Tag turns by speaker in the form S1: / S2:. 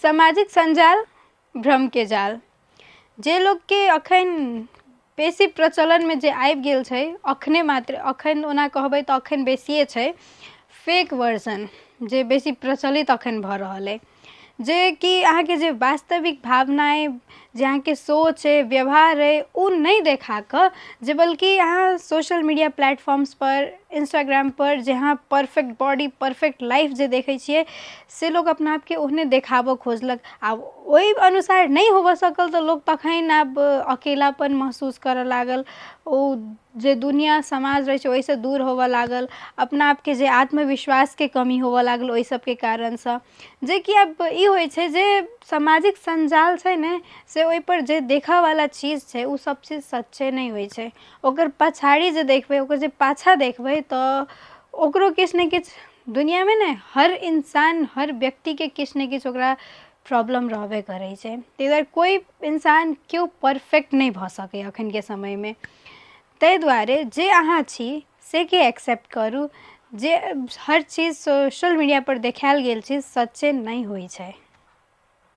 S1: सामाजिक संजाल भ्रम के जाल जे लोग के अखन बेसी प्रचलन में जे आबि गेल छै अखने मात्र अखन ओना कहबै तऽ अखन बेसिए छै फेक वर्जन जे बेसी प्रचलित अखन भऽ रहल है जे कि अहाँके जे वास्तविक भावनाएं जे अहाँके सोच है व्यवहार है उ नहीं देखा कऽ जे बल्कि अहाँ सोशल मीडिया प्लेटफॉर्म्स पर इंस्टाग्राम पर जे अहाँ परफेक्ट बॉडी परफेक्ट लाइफ जे देखै छियै से लोग अपना आपके ओहने देखाबऽ खोजलक आब ओहि अनुसार नहीं होबऽ सकल तऽ लोग तखन आब अकेलापन महसूस करऽ लागल ओ जे दुनिया समाज रहे छै ओहिसँ दूर होबऽ लागल अपना आपके जे आत्मविश्वास के कमी होबऽ लागल ओहि सबके कारणसँ जे कि अब ई होइ छै जे सामाजिक संजाल छै ने से ओहि पर जे देखऽ वाला चीज छै उ सब चीज सच्चे नहीं होइ छै ओकर पछाड़ी जे देखबै ओकर जे पाछा देखबै तऽ ओकरो किछु ने किछु दुनिया में ने हर इंसान हर व्यक्ति के किछु ने किछु ओकरा प्रॉब्लम रहबे करै छै ताहि दुआरे कोई इंसान केओ परफेक्ट नहीं भऽ सकैए अखन के समय में ताहि दुआरे जे अहाँ छी से के एक्सेप्ट करू जे हर चीज सोशल मीडिया पर देखायल गेल चीज सच्चे नहीं होइ छै।